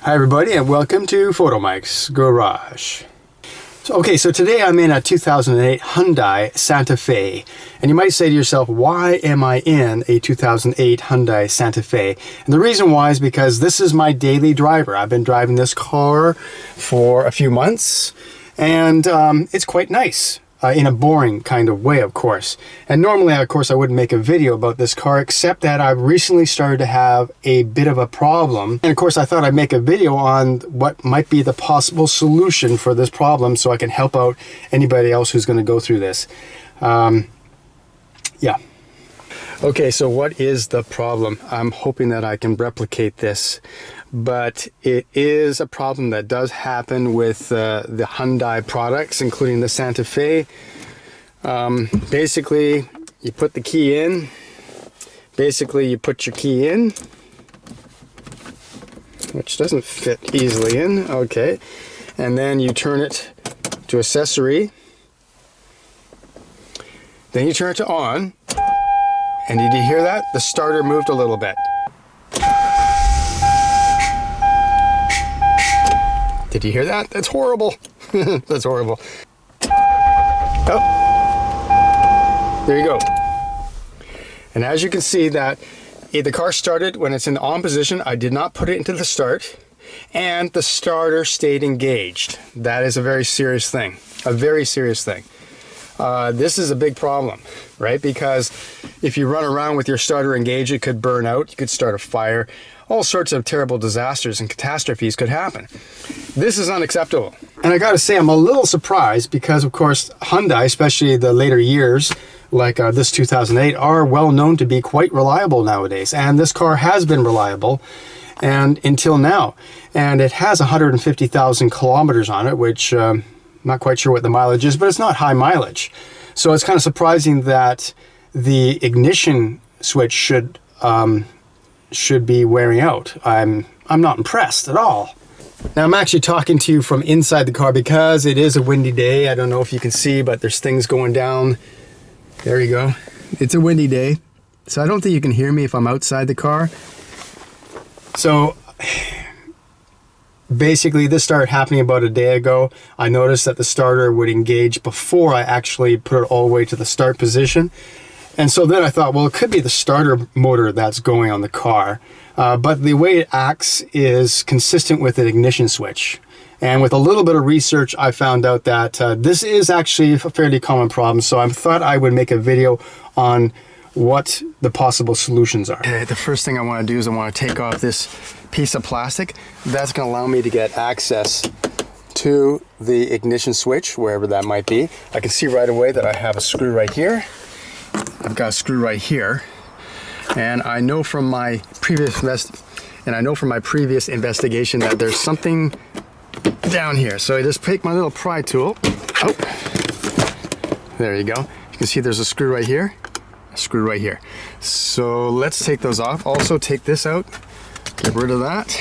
Hi everybody and welcome to Photomikes Garage. So today I'm in a 2008 Hyundai Santa Fe. And you might say to yourself, why am I in a 2008 Hyundai Santa Fe? And the reason why is because this is my daily driver. I've been driving this car for a few months and it's quite nice. In a boring kind of way, of course. And normally, of course, I wouldn't make a video about this car, except that I've recently started to have a bit of a problem. And of course, I thought I'd make a video on what might be the possible solution for this problem so I can help out anybody else who's going to go through this. Yeah. Okay, so what is the problem? I'm hoping that I can replicate this, but it is a problem that does happen with the Hyundai products, including the Santa Fe. Basically, you put the key in. Basically, you put your key in, which doesn't fit easily in, okay. And then you turn it to accessory. Then you turn it to on. And did you hear that? The starter moved a little bit. Did you hear that? That's horrible. That's horrible. Oh, there you go. And as you can see that the car started when it's in the on position. I did not put it into the start, and the starter stayed engaged. That is a very serious thing. A very serious thing. This is a big problem, right? Because if you run around with your starter engaged, it could burn out, you could start a fire, all sorts of terrible disasters and catastrophes could happen. This is unacceptable. And I gotta say, I'm a little surprised because, of course, Hyundai, especially the later years, like this 2008, are well known to be quite reliable nowadays. And this car has been reliable and until now. And it has 150,000 kilometers on it, which... not quite sure what the mileage is, but it's not high mileage. So it's kind of surprising that the ignition switch should be wearing out. I'm not impressed at all. Now I'm actually talking to you from inside the car because it is a windy day. I don't know if you can see, but there's things going down. There you go. It's a windy day. So I don't think you can hear me if I'm outside the car. So basically, this started happening about a day ago. I noticed that the starter would engage before I actually put it all the way to the start position. And so then I thought, well, it could be the starter motor that's going on the car. But the way it acts is consistent with an ignition switch. And with a little bit of research, I found out that this is actually a fairly common problem. So I thought I would make a video on what the possible solutions are. Okay, the first thing I want to do is I want to take off this piece of plastic. That's going to allow me to get access to the ignition switch, wherever that might be. I can see right away that I have a screw right here. I've got a screw right here. And I know from my previous investigation that there's something down here. So I just take my little pry tool. Oh, there you go. You can see there's a screw right here. Screw right here. So let's take those off. Also take this out. Get rid of that.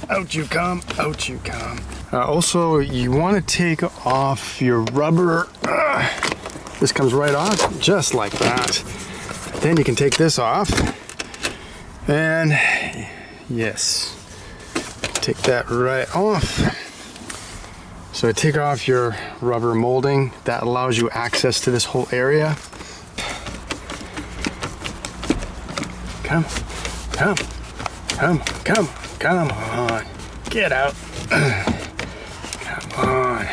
Out you come. Out you come. Also, you want to take off your rubber. This comes right off, just like that. Then you can take this off. And yes, take that right off. So take off your rubber molding. That allows you access to this whole area. Come on, get out. Come on.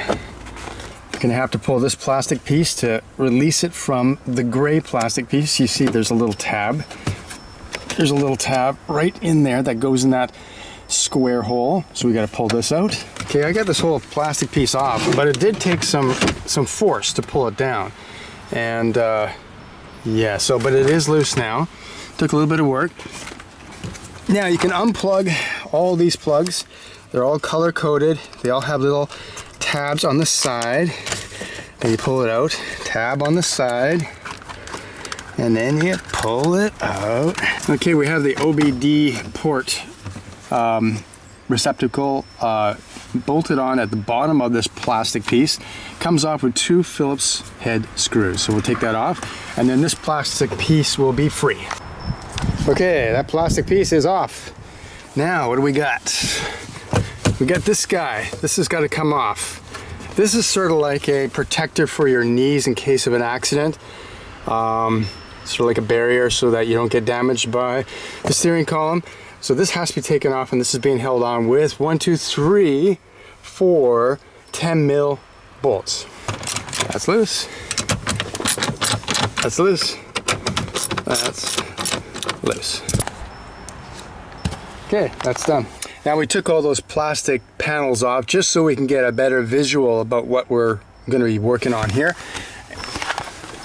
You're gonna have to pull this plastic piece to release it from the gray plastic piece. You see there's a little tab. There's a little tab right in there that goes in that square hole. So we gotta pull this out. Okay, I got this whole plastic piece off, but it did take some force to pull it down. And yeah, so, but it is loose now. Took a little bit of work. Now you can unplug all these plugs. They're all color coded. They all have little tabs on the side. And you pull it out. Tab on the side. And then you pull it out. Okay, we have the OBD port receptacle bolted on at the bottom of this plastic piece. Comes off with 2 Phillips head screws. So we'll take that off. And then this plastic piece will be free. Okay, that plastic piece is off. Now, what do we got? we got this guy. This has got to come off. This is sort of like a protector for your knees in case of an accident. Sort of like a barrier so that you don't get damaged by the steering column. So this has to be taken off, and this is being held on with 4 10 mil bolts. That's loose. That's loose. That's loose. Okay, that's done. Now we took all those plastic panels off just so we can get a better visual about what we're going to be working on here.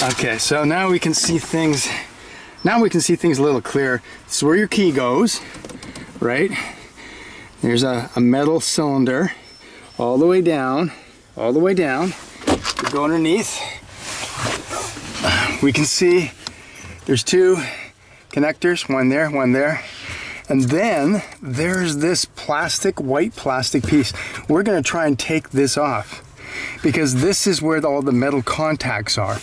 Okay, so now we can see things. Now we can see things a little clearer. This is where your key goes, right? There's a metal cylinder all the way down, all the way down. We go underneath. We can see there's 2 connectors, one there, one there. And then there's this plastic, white plastic piece. We're gonna try and take this off because this is where all the metal contacts are.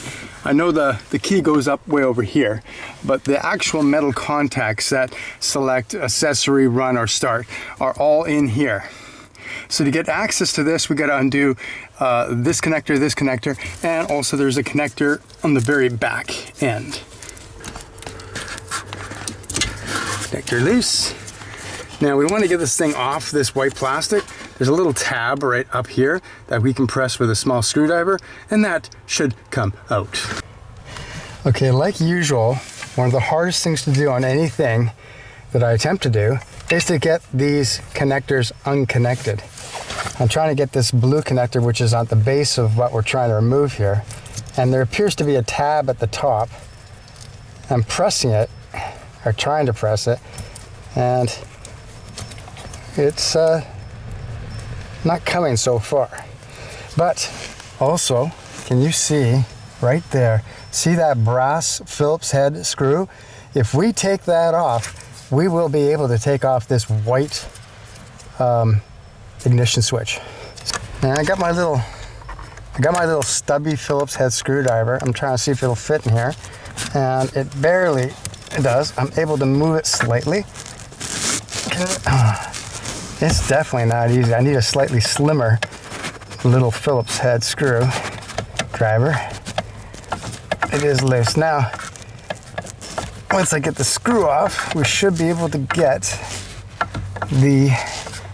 I know the key goes up way over here, but the actual metal contacts that select accessory, run, or start are all in here. So to get access to this, we got to undo this connector, and also there's a connector on the very back end. Connector loose. Now we want to get this thing off this white plastic. There's a little tab right up here that we can press with a small screwdriver, and that should come out. Okay, like usual, one of the hardest things to do on anything that I attempt to do is to get these connectors unconnected. I'm trying to get this blue connector, which is at the base of what we're trying to remove here, and there appears to be a tab at the top. I'm pressing it, or trying to press it, and it's not coming so far. But also, can you see right there, see that brass Phillips head screw? If we take that off, we will be able to take off this white ignition switch. And I got my little stubby Phillips head screwdriver. I'm trying to see if it'll fit in here, and it barely does. I'm able to move it slightly. It's definitely not easy. I need a slightly slimmer little Phillips head screwdriver. It is loose. Now, once I get the screw off, we should be able to get the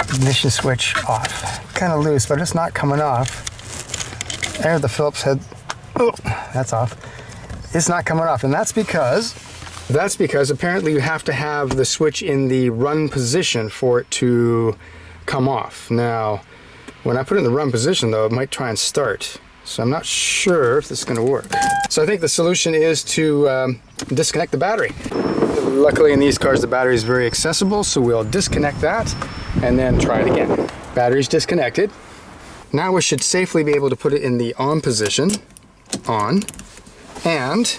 ignition switch off. Kind of loose, but it's not coming off. There's the Phillips head. Oh, that's off. It's not coming off, and that's because apparently you have to have the switch in the run position for it to come off. Now, when I put it in the run position though, it might try and start. So I'm not sure if this is going to work. So I think the solution is to disconnect the battery. Luckily in these cars the battery is very accessible, so we'll disconnect that and then try it again. Battery's disconnected. Now we should safely be able to put it in the on position, on, and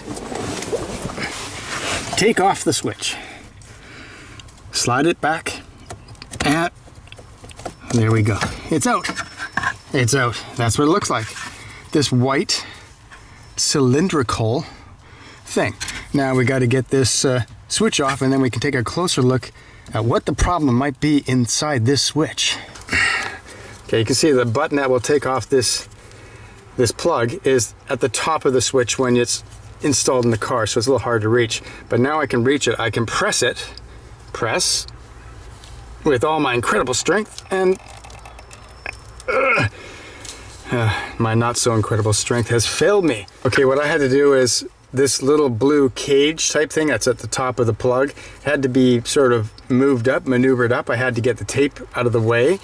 take off the switch. Slide it back, and there we go. It's out. It's out. That's what it looks like. This white cylindrical thing. Now we got to get this switch off, and then we can take a closer look at what the problem might be inside this switch. Okay, you can see the button that will take off this plug is at the top of the switch when it's installed in the car, so it's a little hard to reach. But now I can reach it. I can press it, press with all my incredible strength, and my not so incredible strength has failed me. Okay, what I had to do is this little blue cage type thing that's at the top of the plug had to be sort of moved up, maneuvered up. I had to get the tape out of the way,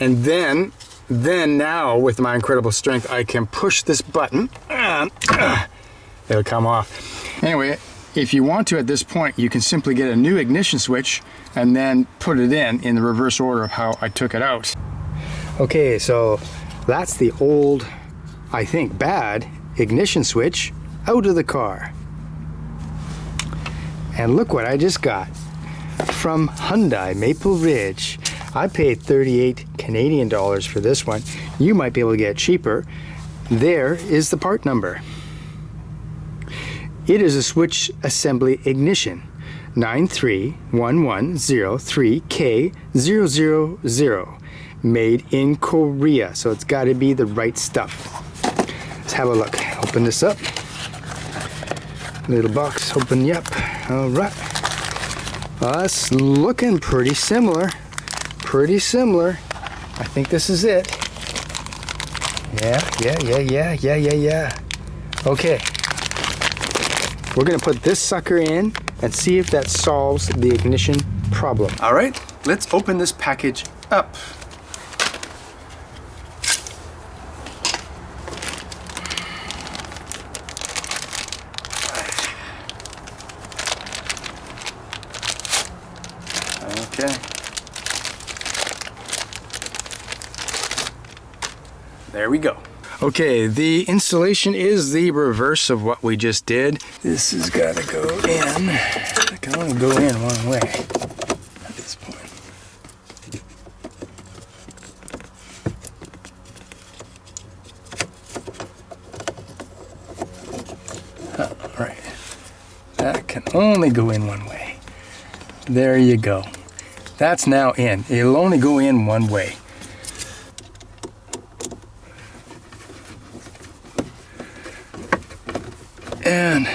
and then now with my incredible strength I can push this button and it'll come off. Anyway, if you want to at this point, you can simply get a new ignition switch and then put it in the reverse order of how I took it out. Okay, so that's the old, I think bad, ignition switch out of the car. And look what I just got from Hyundai Maple Ridge. I paid 38 Canadian dollars for this one. You might be able to get it cheaper. There is the part number. It is a switch assembly ignition 9311030K000. made in Korea. So it's got to be the right stuff. Let's have a look. Open this up. Little box, open up. All right. Well, that's looking pretty similar. Pretty similar. I think this is it. Yeah. Okay. We're gonna put this sucker in and see if that solves the ignition problem. All right, let's open this package up. Okay. There we go. Okay, the installation is the reverse of what we just did. This has got to go in. It can only go in one way at this point. All right. That can only go in one way. There you go. That's now in. It'll only go in one way. And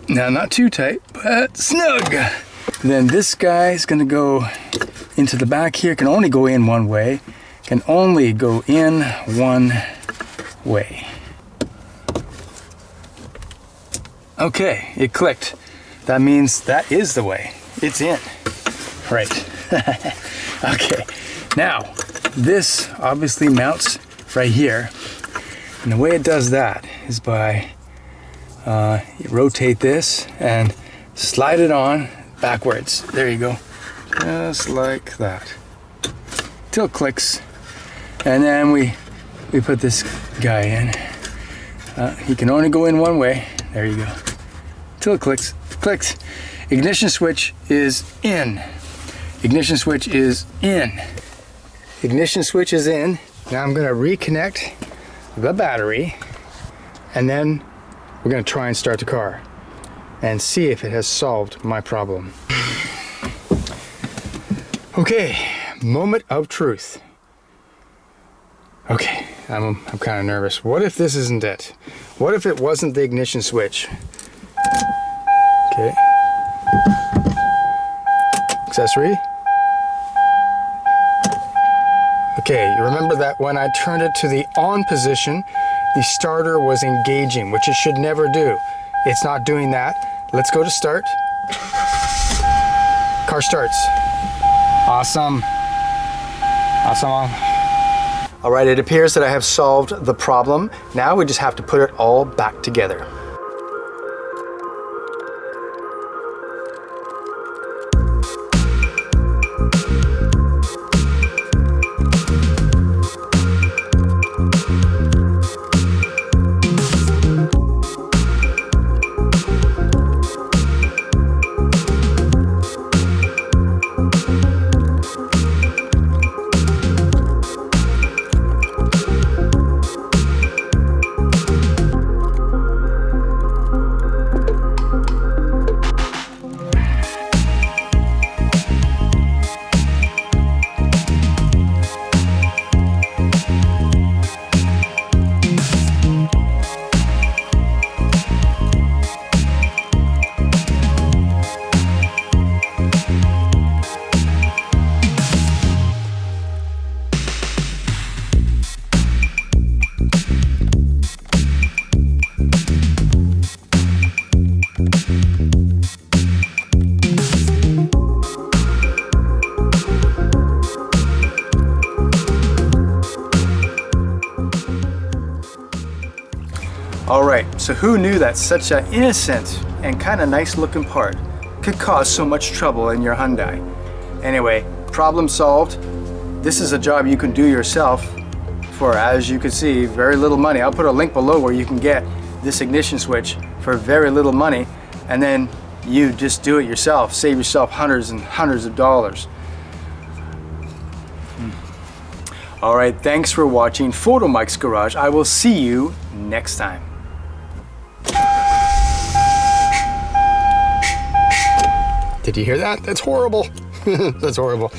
now, not too tight, but snug. Then this guy is going to go into the back here. Can only go in one way. Can only go in one way. Okay, it clicked. That means that is the way. It's in. Right. Okay. Now, this obviously mounts right here. And the way it does that is by you rotate this and slide it on backwards. There you go. Just like that. Till it clicks. And then we put this guy in. He can only go in one way. There you go. Till it clicks. Clicks. Ignition switch is in. Ignition switch is in. Ignition switch is in. Now I'm going to reconnect the battery, and then we're going to try and start the car and see if it has solved my problem. Okay, moment of truth. Okay, I'm kind of nervous. What if this isn't it? What if it wasn't the ignition switch? Okay. Accessory. Okay, you remember that when I turned it to the on position, the starter was engaging, which it should never do. It's not doing that. Let's go to start. Car starts. Awesome. Awesome. All right, it appears that I have solved the problem. Now we just have to put it all back together. Alright, so who knew that such an innocent and kind of nice looking part could cause so much trouble in your Hyundai? Anyway, problem solved. This is a job you can do yourself for, as you can see, very little money. I'll put a link below where you can get this ignition switch for very little money, and then you just do it yourself, save yourself hundreds and hundreds of dollars. Alright, thanks for watching Photomikes Garage. I will see you next time. Did you hear that? That's horrible. That's horrible.